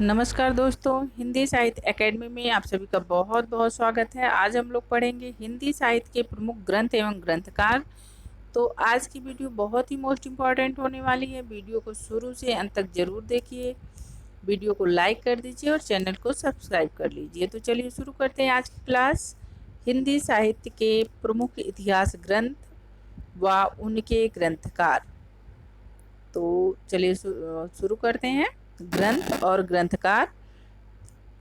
नमस्कार दोस्तों, हिंदी साहित्य एकेडमी में आप सभी का बहुत बहुत स्वागत है। आज हम लोग पढ़ेंगे हिंदी साहित्य के प्रमुख ग्रंथ एवं ग्रंथकार। तो आज की वीडियो बहुत ही मोस्ट इम्पॉर्टेंट होने वाली है। वीडियो को शुरू से अंत तक जरूर देखिए। वीडियो को लाइक कर दीजिए और चैनल को सब्सक्राइब कर लीजिए। तो चलिए शुरू करते हैं आज की क्लास। हिंदी साहित्य के प्रमुख इतिहास ग्रंथ व उनके ग्रंथकार। तो चलिए शुरू करते हैं। ग्रंथ और ग्रंथकार।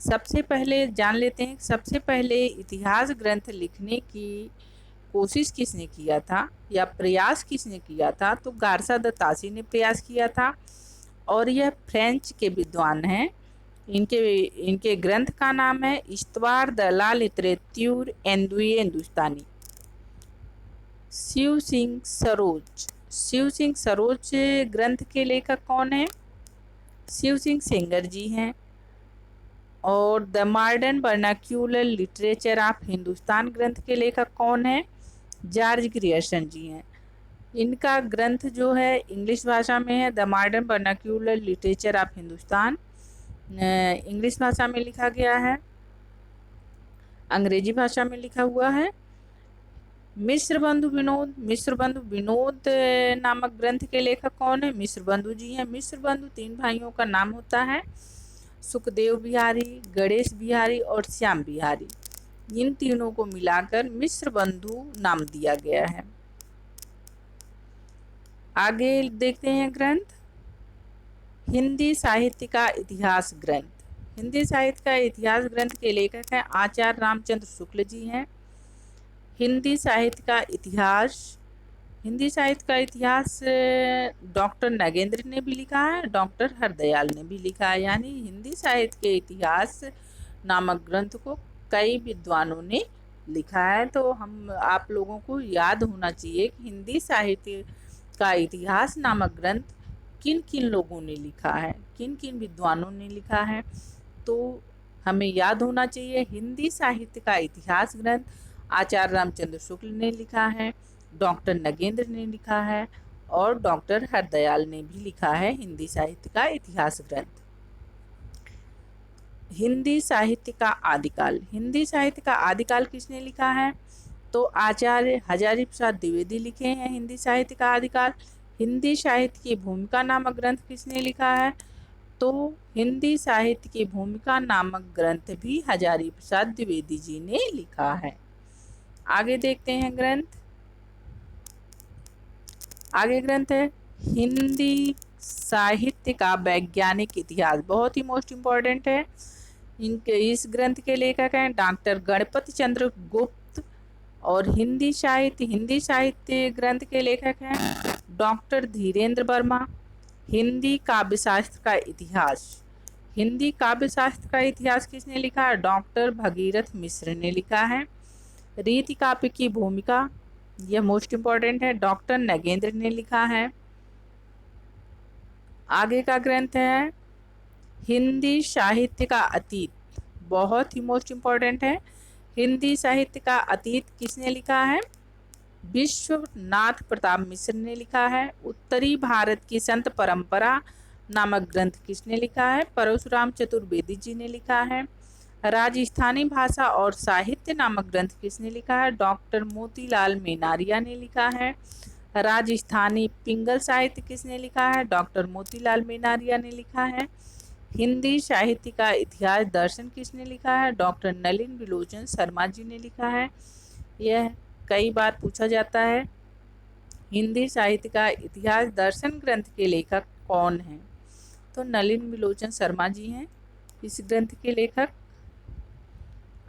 सबसे पहले जान लेते हैं, सबसे पहले इतिहास ग्रंथ लिखने की कोशिश किसने किया था या प्रयास किसने किया था। तो गारसा द तासी ने प्रयास किया था और यह फ्रेंच के विद्वान हैं। इनके इनके ग्रंथ का नाम है इस्तवार द ला लिटरेच्यूर हिंदुस्तानी। शिव सिंह सरोज। शिव सिंह सरोज ग्रंथ के लेखक कौन है? शिव सिंह सेंगर जी हैं। और the modern vernacular literature of Hindustan ग्रंथ के लेखक कौन है? जॉर्ज ग्रियर्सन जी हैं। इनका ग्रंथ जो है इंग्लिश भाषा में है, the modern vernacular literature of Hindustan English भाषा में लिखा गया है, अंग्रेजी भाषा में लिखा हुआ है। मिश्र बंधु विनोद नामक ग्रंथ के लेखक कौन है? मिश्र बंधु जी हैं। मिश्र बंधु तीन भाइयों का नाम होता है, सुखदेव बिहारी, गणेश बिहारी और श्याम बिहारी। इन तीनों को मिलाकर मिश्र बंधु नाम दिया गया है। आगे देखते हैं ग्रंथ। हिंदी साहित्य का इतिहास ग्रंथ। हिंदी साहित्य का इतिहास ग्रंथ के लेखक हैं आचार्य रामचंद्र शुक्ल जी हैं। हिंदी साहित्य का इतिहास डॉक्टर नगेंद्र ने भी लिखा है, डॉक्टर हरदयाल ने भी लिखा है। यानी हिंदी साहित्य के इतिहास नामक ग्रंथ को कई विद्वानों ने लिखा है। तो हम आप लोगों को याद होना चाहिए कि हिंदी साहित्य का इतिहास नामक ग्रंथ किन किन लोगों ने लिखा है, किन किन विद्वानों ने लिखा है। तो हमें याद होना चाहिए हिंदी साहित्य का इतिहास ग्रंथ आचार्य रामचंद्र शुक्ल ने लिखा है, डॉक्टर नगेंद्र ने लिखा है और डॉक्टर हरदयाल ने भी लिखा है हिंदी साहित्य का इतिहास ग्रंथ। हिंदी साहित्य का आदिकाल। हिंदी साहित्य का आदिकाल किसने लिखा है? तो आचार्य हजारी प्रसाद द्विवेदी लिखे हैं हिंदी साहित्य का आदिकाल। हिंदी साहित्य की भूमिका नामक ग्रंथ किसने लिखा है? तो हिंदी साहित्य की भूमिका नामक ग्रंथ भी हजारी प्रसाद द्विवेदी जी ने लिखा है। आगे देखते हैं ग्रंथ। आगे ग्रंथ है हिंदी साहित्य का वैज्ञानिक इतिहास। बहुत ही मोस्ट इम्पॉर्टेंट है। इस ग्रंथ के लेखक हैं डॉक्टर गणपति चंद्र गुप्त। और हिंदी साहित्य ग्रंथ के लेखक हैं डॉक्टर धीरेन्द्र वर्मा। हिंदी काव्यशास्त्र का इतिहास। हिंदी काव्यशास्त्र का इतिहास किसने लिखा है? डॉक्टर भगीरथ मिश्र ने लिखा है। रीति काव्य की भूमिका, यह मोस्ट इम्पॉर्टेंट है, डॉक्टर नगेंद्र ने लिखा है। आगे का ग्रंथ है हिंदी साहित्य का अतीत। बहुत ही मोस्ट इम्पॉर्टेंट है। हिंदी साहित्य का अतीत किसने लिखा है? विश्वनाथ प्रताप मिश्र ने लिखा है। उत्तरी भारत की संत परंपरा नामक ग्रंथ किसने लिखा है? परशुराम चतुर्वेदी जी ने लिखा है। राजस्थानी भाषा और साहित्य नामक ग्रंथ किसने लिखा है? डॉक्टर मोतीलाल मेनारिया ने लिखा है। राजस्थानी पिंगल साहित्य किसने लिखा है? डॉक्टर मोतीलाल मेनारिया ने लिखा है। हिंदी साहित्य का इतिहास दर्शन किसने लिखा है? डॉक्टर नलिन विलोचन शर्मा जी ने लिखा है। यह कई बार पूछा जाता है। हिंदी साहित्य का इतिहास दर्शन ग्रंथ के लेखक कौन हैं? तो नलिन विलोचन शर्मा जी हैं इस ग्रंथ के लेखक।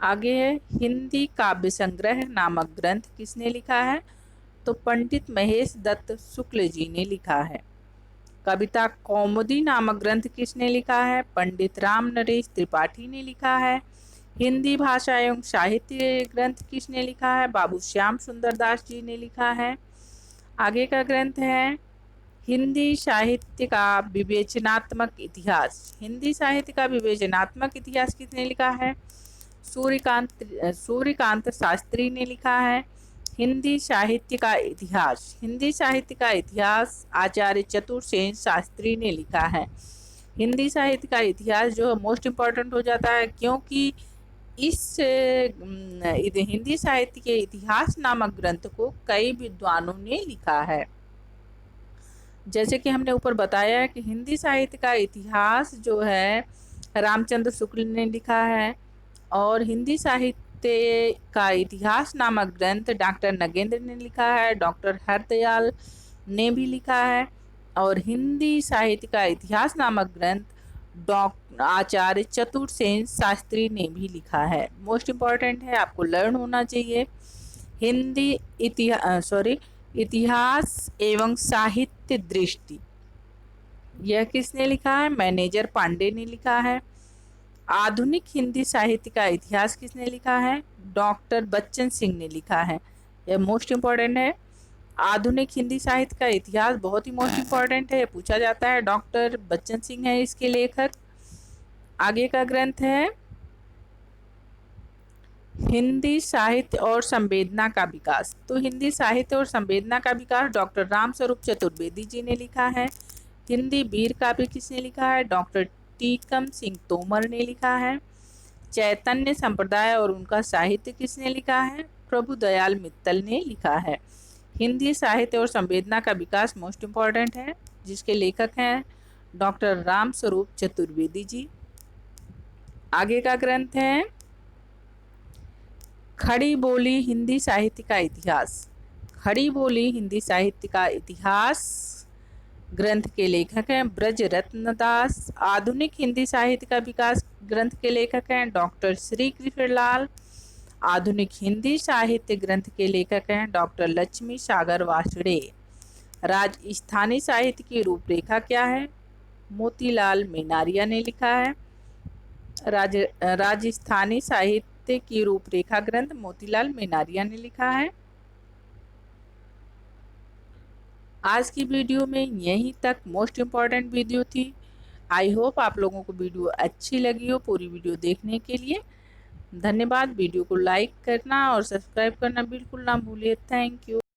आगे है हिंदी काव्य संग्रह नामक ग्रंथ किसने लिखा है? तो पंडित महेश दत्त शुक्ल जी ने लिखा है। कविता कौमुदी नामक ग्रंथ किसने लिखा है? पंडित राम नरेश त्रिपाठी ने लिखा है। हिंदी भाषा एवं साहित्य ग्रंथ किसने लिखा है? बाबू श्याम सुंदर दास जी ने लिखा है। आगे का ग्रंथ है हिंदी साहित्य का विवेचनात्मक इतिहास। हिंदी साहित्य का विवेचनात्मक इतिहास किसने लिखा है? सूर्यकांत शास्त्री ने लिखा है। हिंदी साहित्य का इतिहास। हिंदी साहित्य का इतिहास आचार्य चतुर्सेन शास्त्री ने लिखा है। हिंदी साहित्य का इतिहास जो है मोस्ट इम्पॉर्टेंट हो जाता है, क्योंकि इस हिंदी साहित्य के इतिहास नामक ग्रंथ को कई विद्वानों ने लिखा है। जैसे कि हमने ऊपर बताया है कि हिंदी साहित्य का इतिहास जो है रामचंद्र शुक्ल ने लिखा है, और हिंदी साहित्य का इतिहास नामक ग्रंथ डॉक्टर नगेंद्र ने लिखा है, डॉक्टर हरदयाल ने भी लिखा है, और हिंदी साहित्य का इतिहास नामक ग्रंथ डॉक्टर आचार्य चतुर्सेन शास्त्री ने भी लिखा है। मोस्ट इम्पॉर्टेंट है, आपको लर्न होना चाहिए। हिंदी इतिहास एवं साहित्य दृष्टि, यह किसने लिखा है? मैनेजर पांडे ने लिखा है। आधुनिक हिंदी साहित्य का इतिहास किसने लिखा है? डॉक्टर बच्चन सिंह ने लिखा है। यह मोस्ट इम्पॉर्टेंट है। आधुनिक हिंदी साहित्य का इतिहास बहुत ही मोस्ट इम्पॉर्टेंट है, पूछा जाता है। डॉक्टर बच्चन सिंह है इसके लेखक। आगे का ग्रंथ है हिंदी साहित्य और संवेदना का विकास। तो हिंदी साहित्य और संवेदना का विकास डॉक्टर रामस्वरूप चतुर्वेदी जी ने लिखा है। हिंदी वीर काव्य किसने लिखा है? डॉक्टर टीकम सिंह तोमर ने लिखा है। चैतन्य संप्रदाय और उनका साहित्य किसने लिखा है? प्रभु दयाल मित्तल ने लिखा है। हिंदी साहित्य और संवेदना का विकास मोस्ट इम्पॉर्टेंट है, जिसके लेखक हैं डॉक्टर रामस्वरूप चतुर्वेदी जी। आगे का ग्रंथ है खड़ी बोली हिंदी साहित्य का इतिहास। खड़ी बोली हिंदी साहित्य का इतिहास ग्रंथ के लेखक हैं ब्रज रत्न दास। आधुनिक हिंदी साहित्य का विकास ग्रंथ के लेखक हैं डॉक्टर श्री कृष्णलाल। आधुनिक हिंदी साहित्य ग्रंथ के लेखक हैं डॉक्टर लक्ष्मी सागर वासड़े। राजस्थानी साहित्य की रूपरेखा क्या है? मोतीलाल मेनारिया ने लिखा है। राजस्थानी साहित्य की रूपरेखा ग्रंथ मोतीलाल मेनारिया ने लिखा है। आज की वीडियो में यहीं तक मोस्ट इम्पॉर्टेंट वीडियो थी। आई होप आप लोगों को वीडियो अच्छी लगी हो। पूरी वीडियो देखने के लिए धन्यवाद। वीडियो को लाइक करना और सब्सक्राइब करना बिल्कुल ना भूलिए। Thank you.